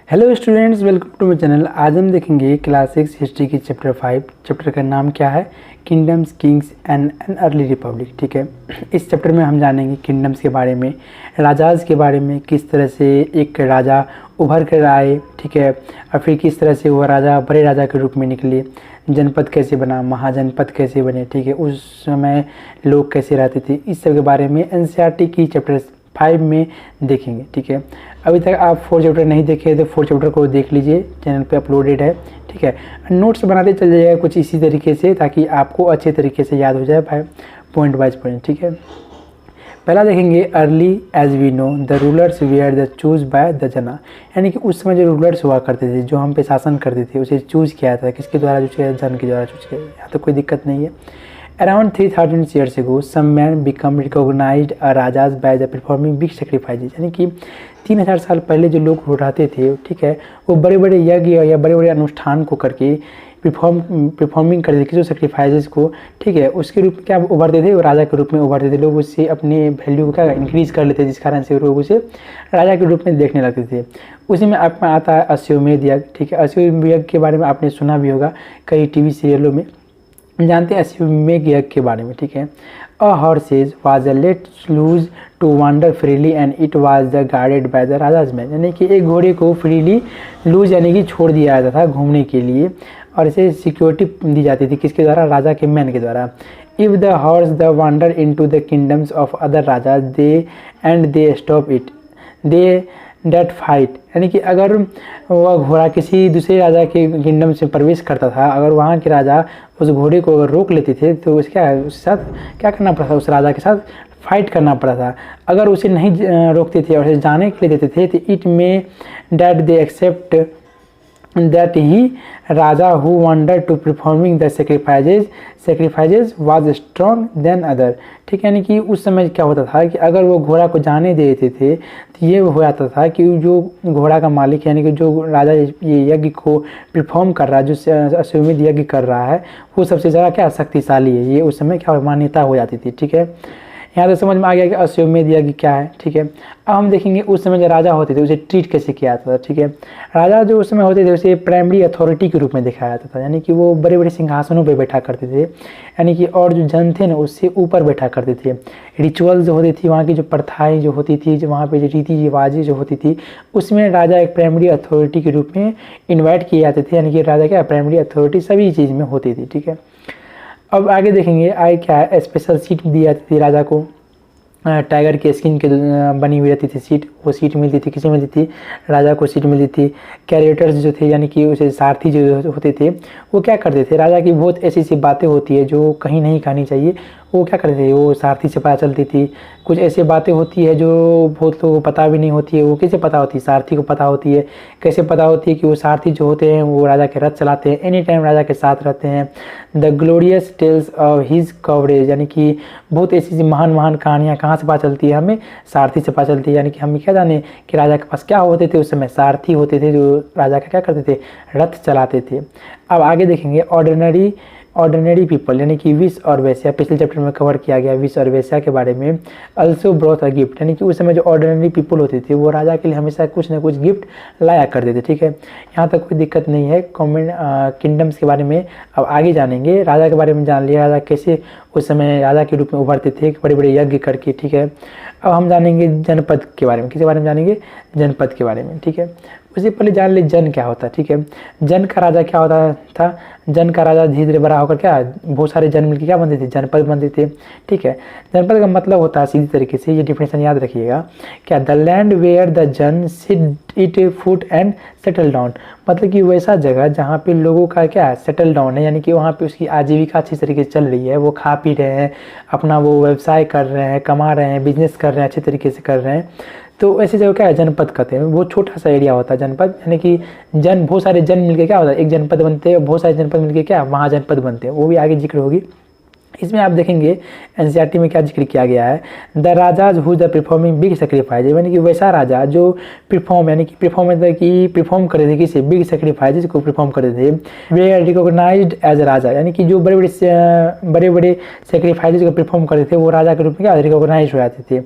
Hello students, welcome to my channel. आज हम देखेंगे क्लास 6 हिस्ट्री की चैप्टर 5। चैप्टर का नाम क्या है? Kingdoms, kings and an early republic. ठीक है, इस चैप्टर में हम जानेंगे किंगडम्स के बारे में, राजाज के बारे में, किस तरह से एक राजा उभर कर आए, ठीक है, और फिर किस तरह से वो राजा बड़े राजा के रूप में निकले, जनपद कैसे बना, महाजनपद कैसे बने, ठीक है, उस समय लोग कैसे रहते थे, इस सब के बारे में एनसीईआरटी की चैप्टर 5 में देखेंगे। ठीक है, अभी तक आप 4 चैप्टर नहीं देखे तो 4 चैप्टर को देख लीजिए, चैनल पे अपलोडेड है। ठीक है, नोट्स बनाते चल जाइएगा कुछ इसी तरीके से, ताकि आपको अच्छे तरीके से याद हो जाए भाई, पॉइंट वाइज पॉइंट। ठीक है, पहला देखेंगे early as we know the rulers were the choose by the jana, यानी कि उस समय जो रूलर्स हुआ करते थे, जो हम पे शासन करते थे, उसे चूज किया था, किसके द्वारा चूज किया? जन के द्वारा चूज किया। यहाँ तो कोई दिक्कत नहीं है। Around 3000 years ago, some men become recognized a rajas by the performing big sacrifices, यानी कि 3000 साल पहले जो लोग रहते थे, ठीक है, वो बड़े बड़े यज्ञ या बड़े बड़े अनुष्ठान को करके परफॉर्मिंग करते थे, जो सेक्रीफाइसेस को, ठीक है, उसके रूप में क्या उभरते थे? वो राजा के रूप में उभरते थे। लोग उससे अपने वैल्यू को क्या इंक्रीज कर लेते, जिस कारण से लोग उसे राजा के रूप में देखने लगते थे। उसी में आप में आता है अश्वमेध यज्ञ। ठीक है, अश्वमेध यज्ञ के बारे में आपने सुना भी होगा कई टीवी सीरियलों में, जानते हैं अश्वमेध यज्ञ के बारे में। ठीक है, a horses was let loose to wander freely and it was the guarded by the raja's man, यानी कि एक घोड़े को फ्रीली लूज यानी कि छोड़ दिया जाता था घूमने के लिए, और इसे सिक्योरिटी दी जाती थी, किसके द्वारा? राजा के मैन के द्वारा। If the horse the wander into the kingdoms of other raja they stop it they that fight, यानी कि अगर वह घोड़ा किसी दूसरे राजा के किंगडम से प्रवेश करता था, अगर वहाँ के राजा उस घोड़े को अगर रोक लेते थे तो उसके साथ क्या करना पड़ता था? उस राजा के साथ फाइट करना पड़ा था। अगर उसे नहीं रोकते थे और उसे जाने के लिए देते थे तो इट में that they accept that he raja who wanted to performing the sacrifices was strong than other। ठीक है, यानी कि उस समय क्या होता था कि अगर वो घोड़ा को जाने देते थे तो ये हो जाता था कि जो घोड़ा का मालिक, यानी कि जो राजा ये यज्ञ को परफॉर्म कर रहा है, जो अश्वमेध यज्ञ कर रहा है, वो सबसे ज़्यादा क्या शक्तिशाली है, ये उस समय क्या मान्यता हो जाती थी। ठीक है, यहाँ तो समझ में आ गया कि अश्वमेध यज्ञ क्या है। ठीक है, अब हम देखेंगे उस समय जो राजा होते थे उसे ट्रीट कैसे किया जाता था। ठीक है, राजा जो उस समय होते थे उसे प्राइमरी अथॉरिटी के रूप में दिखाया जाता था, यानी कि वो बड़े बड़े सिंहासनों पर बैठा करते थे, यानी कि और जो जन थे ना उससे ऊपर बैठा करते थे। रिचुअल जो होती थी, वहाँ की जो प्रथाएँ जो होती थी, जो वहाँ पर जो रीति रिवाजें जो होती थी, उसमें राजा एक प्राइमरी अथॉरिटी के रूप में इन्वाइट किए जाते थे, यानी कि राजा क्या प्राइमरी अथॉरिटी सभी चीज़ में होती थी। ठीक है, अब आगे देखेंगे आगे क्या है। स्पेशल सीट दी जाती थी राजा को, टाइगर के स्किन के बनी हुई रहती थी सीट, वो सीट मिलती थी, किसे मिलती थी? राजा को सीट मिलती थी। कैरेटर्स जो थे, यानी कि उसे सारथी जो होते थे, वो क्या करते थे? राजा की बहुत ऐसी सी बातें होती है जो कहीं नहीं कहनी चाहिए, वो क्या करते थे? वो सारथी से पता चलती थी। कुछ ऐसी बातें होती है जो बहुत लोगों को पता भी नहीं होती है, वो कैसे पता होती है? सारथी को पता होती है। कैसे पता होती है? कि वो सारथी जो होते हैं वो राजा के रथ चलाते हैं, एनी टाइम राजा के साथ रहते हैं। The glorious tales of his courage, यानी कि बहुत ऐसी महान महान कहानियाँ कहाँ से पता चलती है? हमें सारथी से पता चलती है। यानी कि हम क्या जाने कि राजा के पास क्या होते थे? उस समय सारथी होते थे जो राजा का क्या करते थे? रथ चलाते थे। अब आगे देखेंगे ऑर्डिनरी पीपल, यानी कि विष और वैश्या, पिछले चैप्टर में कवर किया गया विष और वैश्या के बारे में। अल्सो ब्रॉथ अ गिफ्ट, यानी कि उस समय जो ऑर्डिनरी पीपल होते थे वो राजा के लिए हमेशा कुछ ना कुछ गिफ्ट लाया करते थे। ठीक है, यहाँ तक कोई दिक्कत नहीं है। किंगडम्स के बारे में अब आगे जानेंगे। राजा के बारे में जान लिया, राजा कैसे उस समय राजा के रूप में उभरते थे बड़े बड़े यज्ञ करके। ठीक है, अब हम जानेंगे जनपद के बारे में। किसके बारे में जानेंगे? जनपद के बारे में। ठीक है, उससे पहले जान ले जन क्या होता है। ठीक है, जन का राजा क्या होता था? जन का राजा धीरे धीरे बड़ा होकर क्या बहुत सारे जन मिलकर क्या बनते थे? जनपद बनते थे। ठीक है, जनपद का मतलब होता है सीधी तरीके से, ये डिफिनेशन याद रखिएगा, क्या? द लैंड वेयर द जन seat it foot and settle down, मतलब कि वैसा जगह जहाँ पे लोगों का क्या है? सेटल डाउन है, यानी कि वहाँ पे उसकी आजीविका अच्छी तरीके से चल रही है, वो खा पी रहे हैं, अपना वो व्यवसाय कर रहे हैं, कमा रहे हैं, बिजनेस कर रहे हैं, अच्छे तरीके से कर रहे हैं। तो ऐसी जगह क्या है? जनपद कहते हैं। बहुत छोटा सा एरिया होता है जनपद, यानी कि बहुत सारे जन मिलके क्या होता है? एक जनपद बनते हैं, बहुत सारे जनपद मिलके क्या महाजनपद बनते हैं, वो भी आगे जिक्र होगी। इसमें आप देखेंगे एनसीईआरटी में क्या जिक्र किया गया है? The rajas who the performing big sacrifice, यानी कि वैसा राजा जो परफॉर्म, यानी कि परफॉर्म करते थे, किसी बिग सेक्रीफाइस को परफॉर्म करते थे। वे आर रिकॉग्नाइज्ड एज राजा, यानी कि जो बड़े बड़े सेक्रीफाइस को परफॉर्म करते थे वो राजा के रूप में क्या रिकॉग्नाइज हो जाते थे।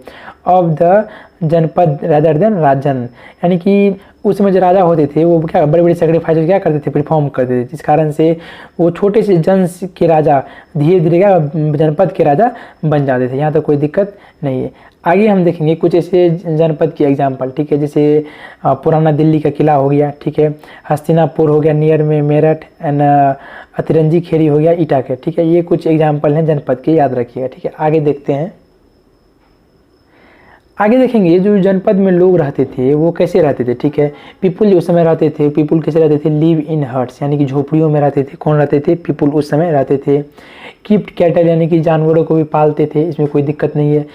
ऑफ द जनपद रादर देन राजन, यानी कि उस समय जो राजा होते थे वो क्या बड़े बड़े सेक्रीफाइस क्या करते थे, परफॉर्म करते थे, जिस कारण से वो छोटे से जन के राजा धीरे धीरे क्या जनपद के राजा बन जाते थे। यहाँ तो कोई दिक्कत नहीं है। आगे हम देखेंगे कुछ ऐसे जनपद की एग्जाम्पल, ठीक है, जैसे पुराना दिल्ली का किला हो गया, ठीक है, हस्तिनापुर हो गया नियर में मेरठ, एंड अतिरंजी खेरी हो गया ईटा के, ठीक है। ये कुछ एग्जाम्पल हैं जनपद के, याद रखिएगा, ठीक है। आगे देखते हैं, आगे देखेंगे जो जनपद में लोग रहते थे वो कैसे रहते थे, ठीक है। पीपुल उस समय रहते थे, पीपुल कैसे रहते थे, लिव इन हट्स, यानी कि झोपड़ियों में रहते थे। कौन रहते थे, पीपुल उस समय रहते थे। कीप्ड कैटल, यानी कि जानवरों को भी पालते थे, इसमें कोई दिक्कत नहीं है,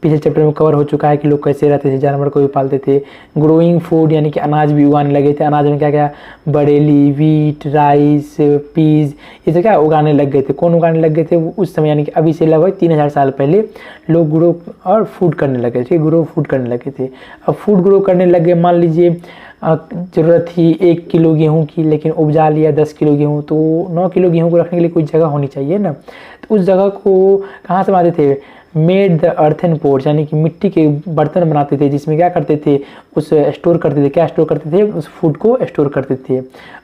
पिछले चैप्टर में कवर हो चुका है कि लोग कैसे रहते थे, जानवर को भी पालते थे। ग्रोइंग फूड, यानी कि अनाज भी उगाने लगे थे। अनाज में क्या क्या, बरेली, वीट, राइस, पीज, ये सब क्या उगाने लग गए थे। कौन उगाने लग गए थे उस समय, यानी कि अभी से लगभग 3000 साल पहले लोग ग्रो और फूड करने लगे थे, ग्रो फूड करने लगे थे। अब फूड ग्रो करने लग गए, मान लीजिए ज़रूरत थी 1 किलो गेहूँ की, लेकिन उपजा लिया 10 किलो गेहूँ, तो 9 किलो गेहूँ को रखने के लिए कोई जगह होनी चाहिए ना। तो उस जगह को कहाँ से बनाते थे, मेड द अर्थन पोर्स, यानी कि मिट्टी के बर्तन बनाते थे, जिसमें क्या करते थे, उस स्टोर करते थे। क्या स्टोर करते थे, उस फूड को स्टोर करते थे।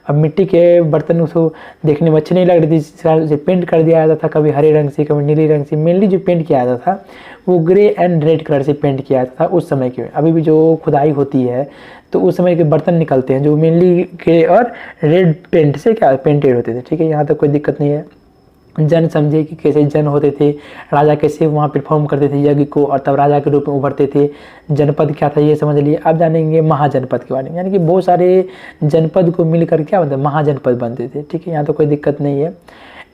अब मिट्टी के बर्तन उसको देखने में अच्छे नहीं लग रहे थे, जिस कारण से पेंट कर दिया जाता था, कभी हरे रंग से, कभी नीले रंग से। मेनली जो पेंट किया जाता था वो ग्रे एंड रेड कलर से पेंट किया जाता था उस समय के। अभी भी जो खुदाई होती है तो उस समय के बर्तन निकलते हैं जो मेनली ग्रे और रेड पेंट से क्या पेंटेड होते थे, ठीक है। यहाँ तक कोई दिक्कत नहीं है। जन समझे कि कैसे जन होते थे, राजा कैसे वहाँ परफॉर्म करते थे यज्ञ को, और तब राजा के रूप में उभरते थे। जनपद क्या था ये समझ लिए। अब जानेंगे महाजनपद के बारे में, यानी कि बहुत सारे जनपद को मिलकर क्या बनते, महाजनपद बनते थे, ठीक है। यहाँ तो कोई दिक्कत नहीं है।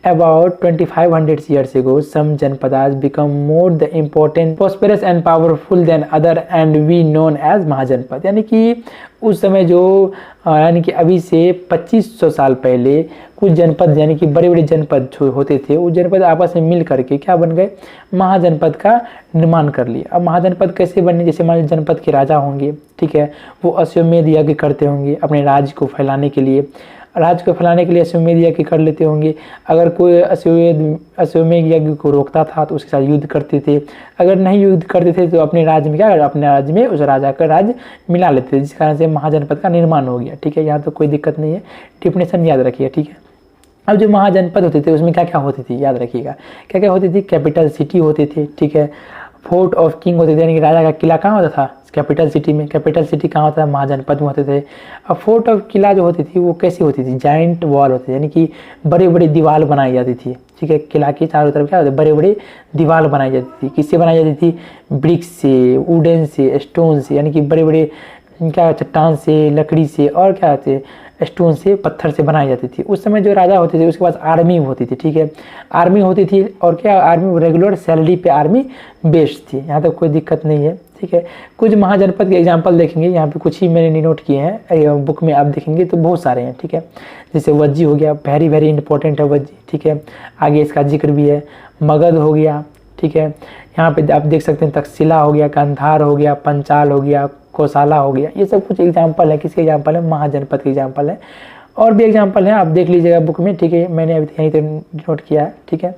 About 2500 years ago, some Janpadas become more the important, prosperous and powerful than other, and we known as महाजनपद। यानी कि उस समय जो यानी कि अभी से 2500 साल पहले कुछ जनपद, यानी कि बड़े बड़े जनपद जो होते थे, वो जनपद आपस में मिल करके क्या बन गए, महाजनपद का निर्माण कर लिया। अब महाजनपद कैसे बने, जैसे हमारे जनपद के राजा होंगे, ठीक है, वो अश्वमेध यज्ञ करते होंगे अपने राज्य को फैलाने के लिए, राज्य को फैलाने के लिए अश्वमेध यज्ञ कर लेते होंगे। अगर कोई अश्वमेध यज्ञ को रोकता था तो उसके साथ युद्ध करते थे। अगर नहीं युद्ध करते थे तो अपने राज्य में क्या, अपने राज्य में उस राजा का राज्य मिला लेते थे, जिस कारण से महाजनपद का निर्माण हो गया, ठीक है। यहाँ तो कोई दिक्कत नहीं है, डिफिनेशन याद रखिए, ठीक है। अब जो महाजनपद होते थे उसमें क्या क्या होती थी, याद रखिएगा, क्या क्या होती थी। कैपिटल सिटी होते थे, ठीक है। फोर्ट ऑफ किंग होते थे, यानी कि राजा का किला कहाँ होता था, कैपिटल सिटी में। कैपिटल सिटी कहाँ होता है, महाजनपद में होते थे। अब फोर्ट ऑफ किला जो होती थी वो कैसी होती थी, जाइंट वॉल होती थी, यानी कि बड़े बड़े दीवार बनाई जाती थी, ठीक है। किला के चारों तरफ क्या होते, बड़े बड़े दीवार बनाई जाती थी। किससे बनाई जाती थी, ब्रिक्स से, वुडन से, स्टोन से, यानी कि बड़े बड़े क्या, चट्टान से, लकड़ी से, और क्या होते, स्टोन से, पत्थर से बनाई जाती थी। उस समय जो राजा होते थे उसके पास आर्मी होती थी, ठीक है, आर्मी होती थी। और क्या, आर्मी रेगुलर सैलरी पे आर्मी बेस्ड थी। यहाँ तक कोई दिक्कत नहीं है, ठीक है। कुछ महाजनपद के एग्जाम्पल देखेंगे, यहाँ पे कुछ ही मैंने नोट किए हैं, बुक में आप देखेंगे तो बहुत सारे हैं, ठीक है। जैसे वज्जी हो गया, वेरी वेरी इंपॉर्टेंट है वज्जी, ठीक है, आगे इसका जिक्र भी है। मगध हो गया, ठीक है, यहाँ पे आप देख सकते हैं तक्षशिला हो गया, गांधार हो गया, पंचाल हो गया, कोसाला हो गया। ये सब कुछ एग्जाम्पल है, किसके एग्जाम्पल है, महाजनपद के एग्जाम्पल है। और भी एग्जाम्पल है, आप देख लीजिएगा बुक में, ठीक है, मैंने अभी यहीं पे नोट किया है, ठीक है।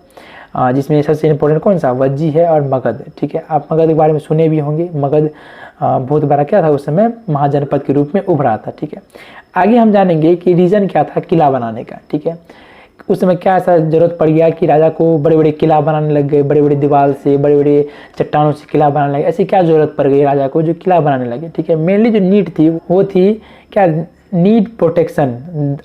जिसमें सबसे इंपॉर्टेंट कौन सा, वज्जी है और मगध, ठीक है। आप मगध के बारे में सुने भी होंगे। मगध बहुत बड़ा क्या था उस समय, महाजनपद के रूप में उभरा था, ठीक है। आगे हम जानेंगे कि रीजन क्या था किला बनाने का, ठीक है। उस समय क्या ऐसा जरूरत पड़ गया कि राजा को बड़े बड़े किला बनाने लग गए, बड़े बड़े दीवार से, बड़े बड़े चट्टानों से किला बनाने लगे। ऐसी क्या जरूरत पड़ गई राजा को जो किला बनाने लगे, ठीक है। मेनली जो नीड थी वो थी क्या, need protection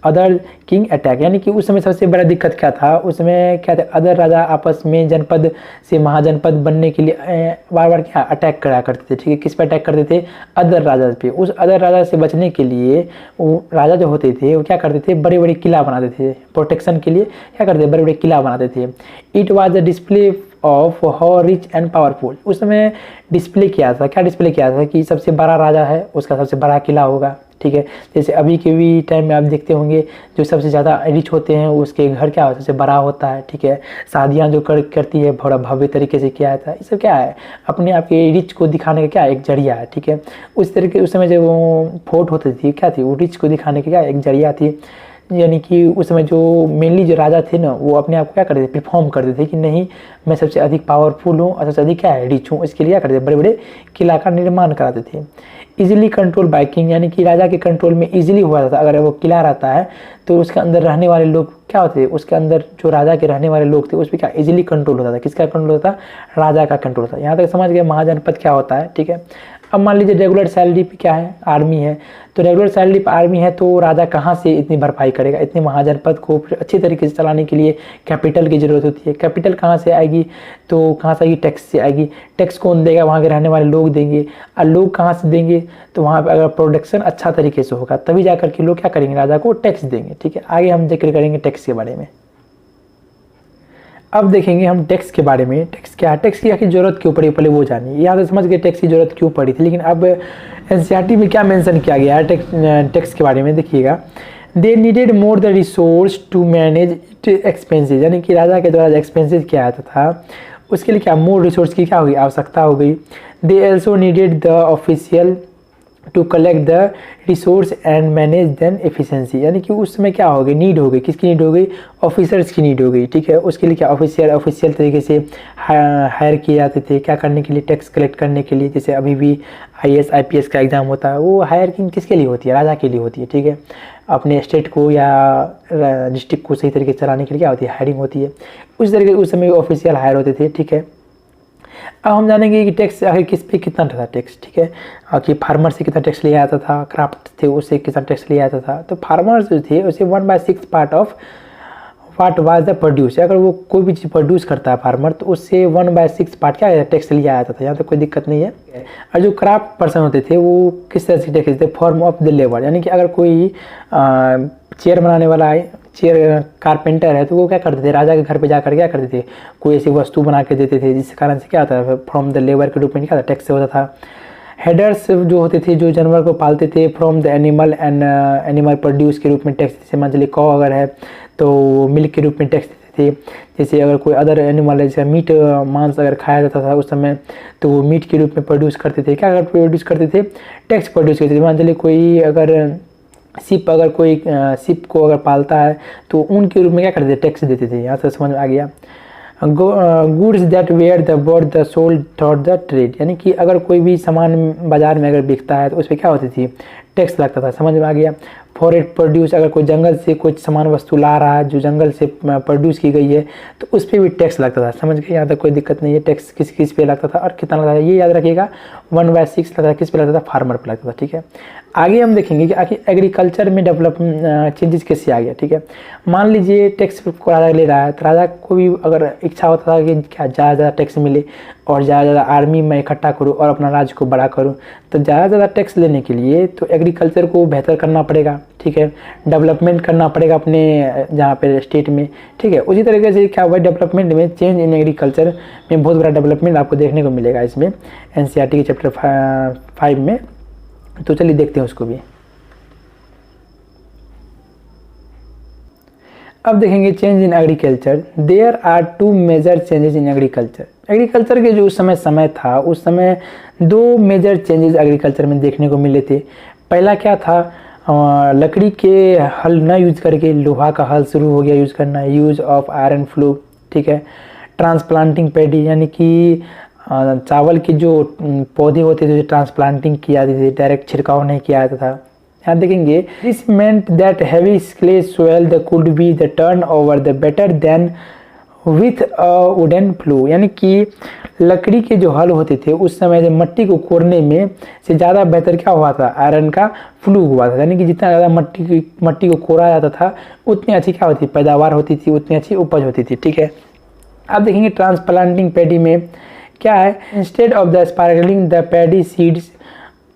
other king attack, यानी कि उस समय सबसे बड़ा दिक्कत क्या था, उस समय क्या था, अदर राजा आपस में जनपद से महाजनपद बनने के लिए बार बार क्या अटैक करा करते थे, ठीक है। किस पे अटैक करते थे, अदर राजा पे। उस अदर राजा से बचने के लिए वो राजा जो होते थे वो क्या करते थे, बड़े बड़े किला बनाते थे, प्रोटेक्शन के लिए क्या करते थे, बड़े बड़े किला बनाते थे। It was a display of how rich and powerful. उस समय डिस्प्ले किया था, क्या डिस्प्ले किया था कि सबसे बड़ा राजा है उसका सबसे बड़ा किला होगा, ठीक है। जैसे अभी के भी टाइम में आप देखते होंगे जो सबसे ज़्यादा रिच होते हैं उसके घर क्या सबसे बड़ा होता है, ठीक है। शादियाँ जो करती है बड़ा भव्य तरीके से किया जाता है। ये सब क्या है, अपने आप के रिच को दिखाने का क्या एक जरिया है, ठीक है। उस तरीके उस समय जो वो फोर्ट होती थी क्या थी, वो रिच को दिखाने का क्या एक जरिया थी। यानी कि उस समय जो मेनली जो राजा थे ना, वो अपने आप को क्या करते थे, परफॉर्म करते थे कि नहीं मैं सबसे अधिक पावरफुल हूँ और सबसे अधिक क्या है, रिच हूँ। इसके लिए क्या करते थे, बड़े बड़े किला का निर्माण कराते थे। इजीली कंट्रोल बाय किंग, यानी कि राजा के कंट्रोल में इजीली हुआ जाता था। अगर वो किला रहता है तो उसके अंदर रहने वाले लोग क्या होते थे, उसके अंदर जो राजा के रहने वाले लोग थे उस पर क्या इजीली कंट्रोल होता था। किसका कंट्रोल होता था, राजा का कंट्रोल होता था। यहाँ तक समझ गए महाजनपद क्या होता है, ठीक है। अब मान लीजिए रेगुलर सैलरी पे क्या है, आर्मी है, तो रेगुलर सैलरी पे आर्मी है तो राजा कहाँ से इतनी भरपाई करेगा, इतने महाजनपद को फिर अच्छी तरीके से चलाने के लिए कैपिटल की जरूरत होती है। कैपिटल कहाँ से आएगी, तो कहाँ से आएगी, टैक्स से आएगी। टैक्स कौन देगा, वहाँ के रहने वाले लोग देंगे। और लोग कहाँ से देंगे, तो वहाँ पर अगर प्रोडक्शन अच्छा तरीके से होगा तभी जाकर के लोग क्या करेंगे, राजा को टैक्स देंगे, ठीक है। आगे हम जिक्र करेंगे टैक्स के बारे में। अब देखेंगे हम टैक्स के बारे में। टैक्स क्या है, टैक्स की आखिर जरूरत क्यों पड़ी, पहले वो जानिए। यहाँ तो समझ गए टैक्स की जरूरत क्यों पड़ी थी, लेकिन अब एनसीईआरटी में क्या मेंशन किया गया है टैक्स के बारे में, देखिएगा। They needed more the resource to manage expenses, यानी कि राजा के द्वारा एक्सपेंसेस किया जाता था उसके लिए क्या मोर रिसोर्स की क्या होगी, आवश्यकता हो गई। They also needed the official to collect the resource and manage then efficiency, यानी कि उस समय क्या हो गई, नीड हो गई, किसकी नीड हो गई, ऑफिसर्स की नीड हो गई, ठीक है। उसके लिए क्या ऑफिशियल तरीके से हायर किए जाते थे, क्या करने के लिए, टैक्स कलेक्ट करने के लिए। जैसे अभी भी आईएएस आईपीएस का एग्जाम होता है, वो हायरिंग किसके लिए होती है, राजा के लिए होती है, ठीक है। अपने स्टेट को या डिस्ट्रिक्ट को सही तरीके से चलाने के लिए क्या होती है, हायरिंग होती है। उस तरीके उस समय ऑफिशियल हायर होते थे, ठीक है। अब हम जानेंगे कि टैक्स आखिर किस पे कितना था टैक्स, ठीक है। कि फार्मर से कितना टैक्स लिया जाता था, क्राफ्ट थे उससे कितना टैक्स लिया जाता था। तो फार्मर्स जो थे उसे 1/6 part of what was the produce, अगर वो कोई भी चीज़ प्रोड्यूस करता है फार्मर तो उससे 1/6 पार्ट क्या टैक्स लिया जाता था। यहाँ तो कोई दिक्कत नहीं है। और जो क्राफ्ट पर्सन होते थे वो किस तरह से टैक्स देते, फॉर्म ऑफ द लेबर, यानी कि अगर कोई चेयर बनाने वाला है, चेयर कारपेंटर है, तो वो क्या करते थे, राजा के घर पे जाकर क्या करते थे, कोई ऐसी वस्तु बना के देते थे जिस कारण से क्या होता है, फ्रॉम द लेबर के रूप में क्या था, टैक्स होता था। हेडर्स जो होते थे, जो जानवर को पालते थे, from the animal and animal produce के रूप में टैक्स, जैसे मान चलिए कौ अगर है तो मिल्क के रूप में टैक्स देते थे। जैसे अगर कोई अदर एनिमल है, जैसे मीट मांस अगर खाया जाता था उस समय तो वो मीट के रूप में प्रोड्यूस करते थे, क्या प्रोड्यूस करते थे, टैक्स प्रोड्यूस करते थे। मान चलिए कोई अगर सिप, अगर कोई सिप को अगर पालता है तो उनके रूप में क्या करते थे, टैक्स देते थे। यहाँ से समझ में आ गया। Goods that were the bought the sold thought the trade, यानी कि अगर कोई भी सामान बाजार में अगर बिकता है तो उस पर क्या होती थी, टैक्स लगता था। समझ में आ गया। फॉर इट प्रोड्यूस, अगर कोई जंगल से कुछ सामान वस्तु ला रहा है जो जंगल से प्रोड्यूस की गई है तो उस पर भी टैक्स लगता था। समझ गए, यहाँ तक कोई दिक्कत नहीं है। टैक्स किस किस पे लगता था और कितना लगता था, ये याद रखिएगा। 1/6 लगता था, किस पे लगता था, फार्मर पे लगता था, ठीक है। आगे हम देखेंगे कि आखिर एग्रीकल्चर में डेवलपमेंट चेंजेस कैसे आ गया, ठीक है। मान लीजिए टैक्स को राजा ले रहा है तो राजा को भी अगर इच्छा होता था कि क्या ज़्यादा टैक्स मिले और ज़्यादा आर्मी में इकट्ठा करूँ और अपना राज्य को बड़ा करूँ, तो ज़्यादा टैक्स लेने के लिए तो एग्रीकल्चर को बेहतर करना पड़ेगा, ठीक है। डेवलपमेंट करना पड़ेगा अपने जहाँ पे स्टेट में, ठीक है। उसी तरीके से क्या हुआ, डेवलपमेंट में चेंज इन एग्रीकल्चर में बहुत बड़ा डेवलपमेंट आपको देखने को मिलेगा इसमें एनसीईआरटी के चैप्टर 5 में। तो चलिए देखते हैं उसको भी। अब देखेंगे change in agriculture. There are 2 major changes in agriculture. Agriculture के जो उस समय था, उस समय 2 मेजर चेंजेस एग्रीकल्चर में देखने को मिले थे। पहला क्या था, लकड़ी के हल न यूज करके लोहा का हल शुरू हो गया यूज करना, यूज ऑफ आयरन फ्लो, ठीक है। ट्रांसप्लांटिंग पैडी, यानी कि चावल के जो पौधे होते थे ट्रांसप्लांटिंग की जाती थी, डायरेक्ट छिड़काव नहीं किया जाता था। यहाँ देखेंगे this meant that heavy clay soil the could be the turn over the better than with a wooden flow, यानी कि लकड़ी के जो हल होते थे उस समय जब मट्टी को कोड़ने में से ज़्यादा बेहतर क्या हुआ था, आयरन का फ्लू हुआ था। यानी कि जितना ज़्यादा मट्टी को कोड़ा जाता था उतनी अच्छी क्या होती, पैदावार होती थी, उतनी अच्छी उपज होती थी, ठीक है। अब देखेंगे ट्रांसप्लांटिंग पैडी में क्या है, instead of the sparkling the paddy seeds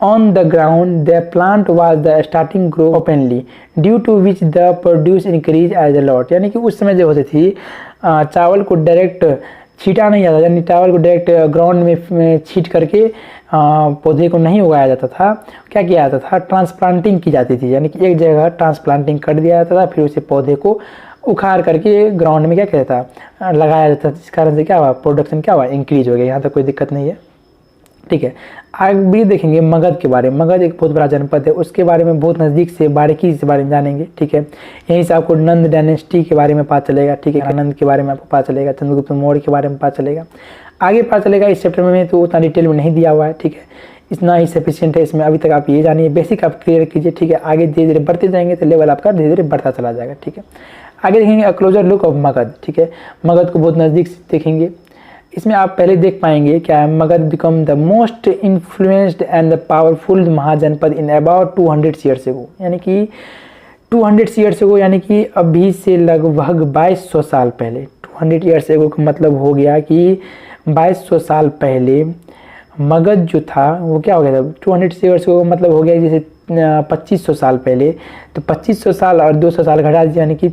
on the ground the plant was the starting grow openly due to which the produce increase as a lot, यानी कि उस समय जो होती थी चावल को डायरेक्ट छीटा नहीं जाता, यानी चावल को डायरेक्ट ग्राउंड में छीट करके पौधे को नहीं उगाया जाता था। क्या किया जाता था, ट्रांसप्लांटिंग की जाती थी, यानी कि एक जगह ट्रांसप्लांटिंग कर दिया जाता था, फिर उसे पौधे को उखाड़ करके ग्राउंड में क्या कहता था, लगाया जाता था, जिस कारण से क्या हुआ, प्रोडक्शन क्या हुआ, इंक्रीज हो गया। यहाँ तक कोई दिक्कत नहीं है, ठीक है। आगे देखेंगे मगध के बारे में। मगध एक बहुत बड़ा जनपद है, उसके बारे में बहुत नज़दीक से बारीकी से बारे में जानेंगे, ठीक है। यहीं से आपको नंद डायनेस्टी के बारे में पता चलेगा, ठीक है। आनंद के बारे में आपको पता चलेगा, चंद्रगुप्त मौर्य के बारे में पता चलेगा, आगे पता चलेगा। इस चैप्टर में तो उतना डिटेल में नहीं दिया हुआ है, ठीक है, इतना ही सफिशिएंट है इसमें। अभी तक आप ये जानिए, बेसिक आप क्लियर कीजिए, ठीक है। आगे धीरे धीरे बढ़ते जाएंगे तो लेवल आपका धीरे धीरे बढ़ता चला जाएगा, ठीक है। आगे देखेंगे अ क्लोजर लुक ऑफ मगध, ठीक है। मगध को बहुत नज़दीक से देखेंगे। इसमें आप पहले देख पाएंगे क्या है, Magadha become the most influenced and the powerful mahajanapada in about 200 years ago, यानी कि 200 ईयर्स एगो, यानी कि अभी से लगभग 2200 साल पहले। 200 ईयर्स एगो का मतलब हो गया कि 2200 साल पहले मगध जो था वो क्या हो गया था। 200 ईयर्स एगो मतलब हो गया जैसे 2500 साल पहले, तो 2500 साल और 200 साल घटा दीजिए, यानी कि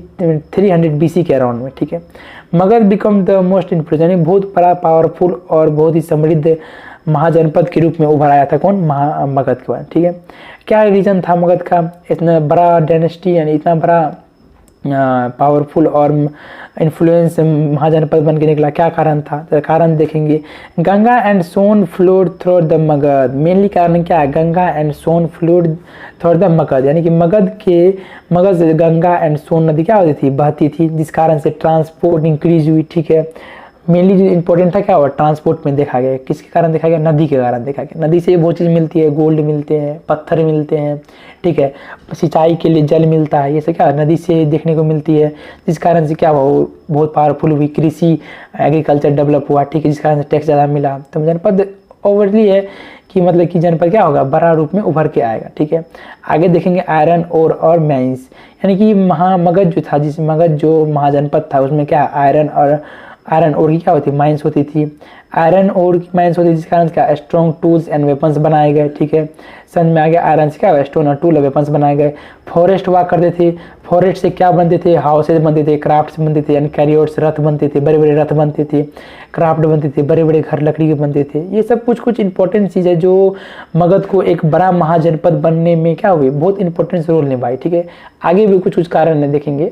300 BC के अराउंड में, ठीक है। Magadha become the most influence, यानी बहुत बड़ा पावरफुल और बहुत ही समृद्ध महाजनपद के रूप में उभर आया था। कौन? मगध के बाद, ठीक है। क्या रीज़न था मगध का इतना बड़ा डायनेस्टी, यानी इतना बड़ा पावरफुल और इन्फ्लुएंस महाजनपद बन के निकला? क्या कारण था? तो कारण देखेंगे, Ganga and Son flowed through the Magadh. Mainly कारण क्या है? Ganga and Son flowed through the Magadh, यानी कि मगध से गंगा एंड सोन नदी क्या होती थी? बहती थी, जिस कारण से ट्रांसपोर्ट इंक्रीज हुई, ठीक है। मेनली जो इंपॉर्टेंट था क्या हुआ? ट्रांसपोर्ट में देखा गया। किसके कारण देखा गया? नदी के कारण देखा गया। नदी से बहुत चीज़ मिलती है, गोल्ड मिलते हैं, पत्थर मिलते हैं, ठीक है। सिंचाई के लिए जल मिलता है, ये सब क्या नदी से देखने को मिलती है, जिस कारण से क्या हुआ? वो बहुत पावरफुल हुई, कृषि एग्रीकल्चर डेवलप हुआ, ठीक है, जिस कारण से टैक्स ज़्यादा मिला। तो जनपद ओवरली है कि मतलब कि जनपद क्या होगा? बड़ा रूप में उभर के आएगा, ठीक है। आगे देखेंगे आयरन ओर और माइंस, यानी कि मगध जो था, जिस मगध जो महाजनपद था उसमें क्या आयरन ओर की क्या होती? माइंस होती थी। आयरन ओर की माइंस होती थी, जिस कारण क्या स्ट्रॉन्ग टूल्स एंड वेपन्स बनाए गए, ठीक है। समझ में आ गया? आयरन से क्या स्टोन और टूल और वेपन्स बनाए गए। फॉरेस्ट हुआ करते थे, फॉरेस्ट से क्या बनते थे? हाउसेज बनते थे, क्राफ्ट्स बनते थे, यानी कैरियर्स, रथ बनते थे, बड़े बड़े रथ बनते थे, क्राफ्ट बनते थे, बड़े बड़े घर लकड़ी के बनते थे। ये सब कुछ इंपॉर्टेंट चीज़ है जो मगध को एक बड़ा महाजनपद बनने में क्या हुई? बहुत इंपॉर्टेंट रोल निभाई, ठीक है। आगे भी कुछ कारण देखेंगे।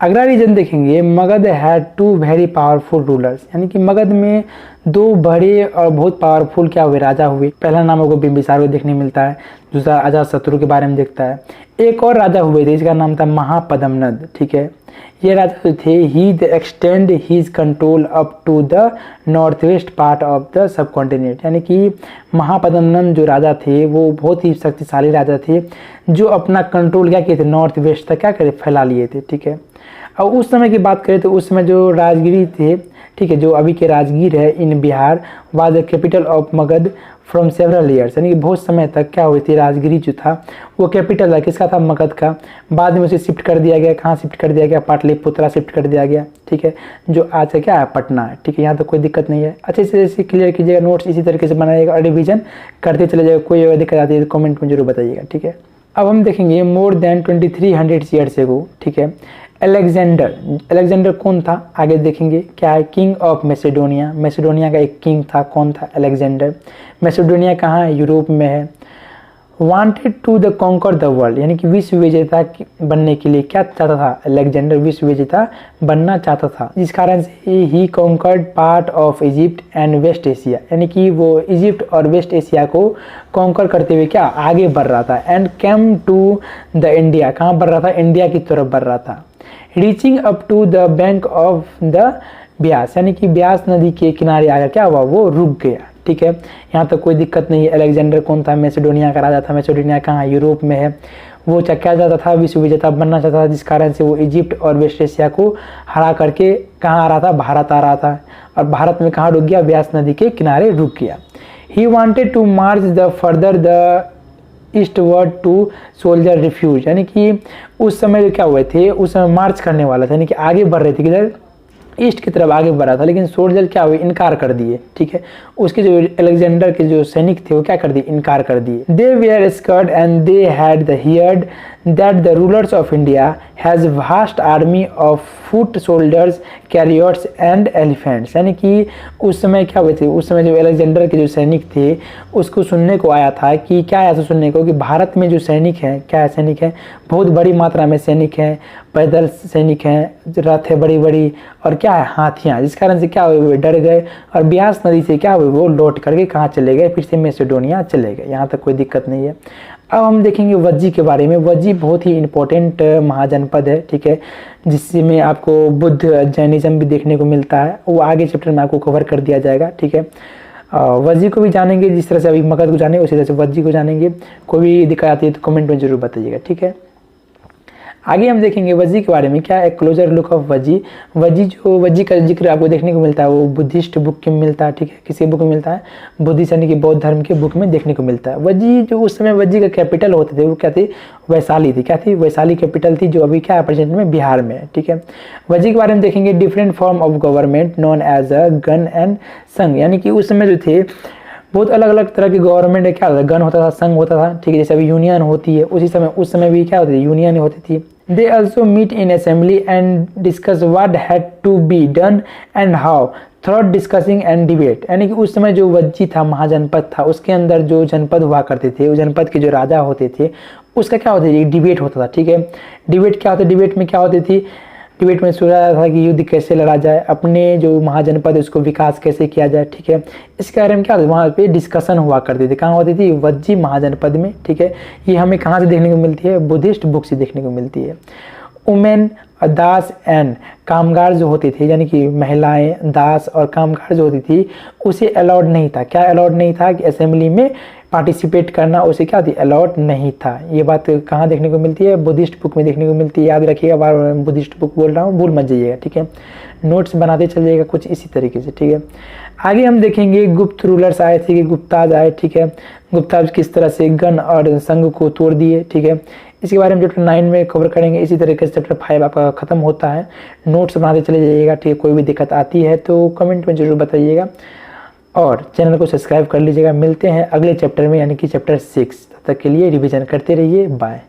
अगला रीजन देखेंगे, Magadh had 2 very powerful rulers, यानी कि मगध में 2 बड़े और बहुत पावरफुल क्या हुए? राजा हुए। पहला नाम को बिंबिसार देखने मिलता है, दूसरा अजातशत्रु के बारे में देखता है। एक और राजा हुए थे, इसका नाम था महापद्मनद, ठीक है। ये राजा थे, he extend his control up to the north west part of the subcontinent, यानी कि महापद्मनद जो राजा थे वो बहुत ही शक्तिशाली राजा थे, जो अपना कंट्रोल क्या किए थे? नॉर्थ वेस्ट तक क्या करे? फैला लिए थे, ठीक है। और उस समय की बात करें तो उस समय जो राजगिरी थे, ठीक है, जो अभी के राजगीर है in Bihar, was the capital of Magadha from several years, यानी कि बहुत समय तक क्या हुई थी? राजगिरी जो था वो कैपिटल था, किसका था? मगध का। बाद में उसे शिफ्ट कर दिया गया, कहाँ शिफ्ट कर दिया गया? पाटलिपुत्रा शिफ्ट कर दिया गया, ठीक है, जो आज का क्या है? पटना है, ठीक है। यहाँ तो कोई दिक्कत नहीं है, अच्छे से इसे क्लियर कीजिएगा, नोट्स इसी तरीके से बनाइएगा और रिविजन करते चले जाएगा। कोई अगर दिक्कत आती है तो कमेंट में जरूर बताइएगा, ठीक है। अब हम देखेंगे मोर देन 2300 ईयर्स एगो, ठीक है। अलेक्जेंडर कौन था? आगे देखेंगे क्या है? King of Macedonia. मैसेडोनिया का एक किंग था, कौन था? अलेक्जेंडर। मैसेडोनिया कहाँ है? यूरोप में है। Wanted to the conquer the world, यानी कि विश्व विजेता बनने के लिए क्या चाहता था? अलेक्जेंडर विश्व विजेता बनना चाहता था, जिस कारण से ही conquered part of Egypt and West Asia, यानी कि वो इजिप्ट और वेस्ट एशिया को कॉन्कर करते हुए क्या आगे बढ़ रहा था। And came to the India, कहाँ बढ़ रहा था? इंडिया की तरफ बढ़ रहा था। Reaching up to the bank of the Beas, यानी कि ब्यास नदी के किनारे आकर क्या हुआ? वो रुक गया, ठीक है। यहाँ तक कोई दिक्कत नहीं है। अलेक्जेंडर कौन था? मैसेडोनिया का राजा था। मैसेडोनिया कहाँ? यूरोप में है। वो क्या चाहता था? विश्व विजेता बनना चाहता था, जिस कारण से वो इजिप्ट और वेस्ट एशिया को हरा करके कहाँ आ रहा था? भारत आ रहा था। और भारत में कहाँ रुक गया? ब्यास नदी के किनारे रुक गया। He wanted to march the further the eastward to soldier refuse, यानी कि उस समय क्या हुए थे? उस समय मार्च करने वाला था, यानी कि आगे बढ़ रहे थे, किधर? ईस्ट की तरफ आगे बढ़ा था, लेकिन सोल्जर क्या हुए? इनकार कर दिए, ठीक है। उसके जो अलेक्जेंडर के जो सैनिक थे वो क्या कर दिए? इनकार कर दिए। They were scared and they had the heard that the rulers of India has vast army of foot soldiers, carriers and elephants, यानी कि उस समय क्या हुए थे? उस समय जो अलेक्जेंडर के जो सैनिक थे उसको सुनने को आया था कि क्या आया था सुनने को? कि भारत में जो सैनिक हैं, क्या है? सैनिक हैं, बहुत बड़ी मात्रा में सैनिक हैं, पैदल सैनिक हैं, रथ है बड़ी बड़ी, और क्या क्या है, हाथियाँ, जिस कारण से क्या हुए, वो डर गए और ब्यास नदी से क्या हुए, वो लौट करके कहाँ चले गए, फिर से मैसेडोनिया चले गए। यहाँ तक कोई दिक्कत नहीं है। अब हम देखेंगे वज्जी के बारे में। वज्जी बहुत ही इंपॉर्टेंट महाजनपद है, ठीक है, जिसमें आपको बुद्ध जैनिज्म भी देखने को मिलता है। वो आगे चैप्टर में आपको कवर कर दिया जाएगा, ठीक है। वज्जी को भी जानेंगे, जिस तरह से अभी मगध को जानेंगे उसी तरह से वज्जी को जानेंगे। कोई भी दिक्कत आती है तो कमेंट में जरूर बताइएगा, ठीक है। आगे हम देखेंगे वज्जी के बारे में। क्या है, closure look of Vajji. Vajji का जिक्र आपको देखने को मिलता है, वो बुद्धिस्ट बुक में मिलता है, ठीक है। किसी बुक में मिलता है, बुद्धिस्ट यानी कि बौद्ध धर्म के बुक में देखने को मिलता है। वज्जी जो उस समय वज्जी का कैपिटल होते थे वो क्या थी, वैशाली थी। क्या थी, वैशाली कैपिटल थी, जो अभी क्या है प्रेजेंट में बिहार में है, ठीक है। वज्जी के बारे में देखेंगे। Different form of government known as a gana and sangha, यानी कि उस समय जो थे बहुत अलग अलग तरह की गवर्नमेंट है। क्या होता था, गन होता था, संघ होता था, ठीक है। जैसे अभी यूनियन होती है, उस समय भी क्या होती थी, यूनियन होती थी। They also meet in assembly and discuss what had to be done and how through discussing and debate, यानी कि उस समय जो वज्जी था, महाजनपद था, उसके अंदर जो जनपद हुआ करते थे, उस जनपद के जो राजा होते थे, उसका क्या होता था, डिबेट होता था, ठीक है। डिबेट क्या होता है, डिबेट में क्या होती थी, डिबेट में सोचा जाता था कि युद्ध कैसे लड़ा जाए, अपने जो महाजनपद है उसको विकास कैसे किया जाए, ठीक है। इसके बारे में क्या होता है, वहाँ पे डिस्कशन हुआ करती थी। कहाँ होती थी, वज्जी महाजनपद में, ठीक है। ये हमें कहाँ से देखने को मिलती है, बुद्धिस्ट बुक से देखने को मिलती है। वुमेन, दास एंड कामगार जो होते थे, यानी कि महिलाएं, दास और कामगार जो होती थी, उसे अलाउड नहीं था। क्या अलाउड नहीं था, कि असेंबली में पार्टिसिपेट करना उसे क्या थी, अलाउड नहीं था। ये बात कहाँ देखने को मिलती है, बुद्धिस्ट बुक में देखने को मिलती है। याद रखिएगा, बार बार मैं बुद्धिस्ट बुक बोल रहा हूँ, भूल मत जाइएगा, ठीक है। नोट्स बनाते चलिएगा कुछ इसी तरीके से, ठीक है। आगे हम देखेंगे गुप्त रूलर्स आए थे, कि गुप्ताज आए, ठीक है। गुप्ताज किस तरह से गन और संघ को तोड़ दिए, ठीक है। इसके बारे में चैप्टर 9 में कवर करेंगे। इसी तरीके से चैप्टर 5 आपका खत्म होता है। नोट्स बनाते चले जाइएगा, ठीक है। कोई भी दिक्कत आती है तो कमेंट में जरूर बताइएगा और चैनल को सब्सक्राइब कर लीजिएगा। मिलते हैं अगले चैप्टर में, यानी कि चैप्टर 6। तब तक के लिए रिवीजन करते रहिए। बाय।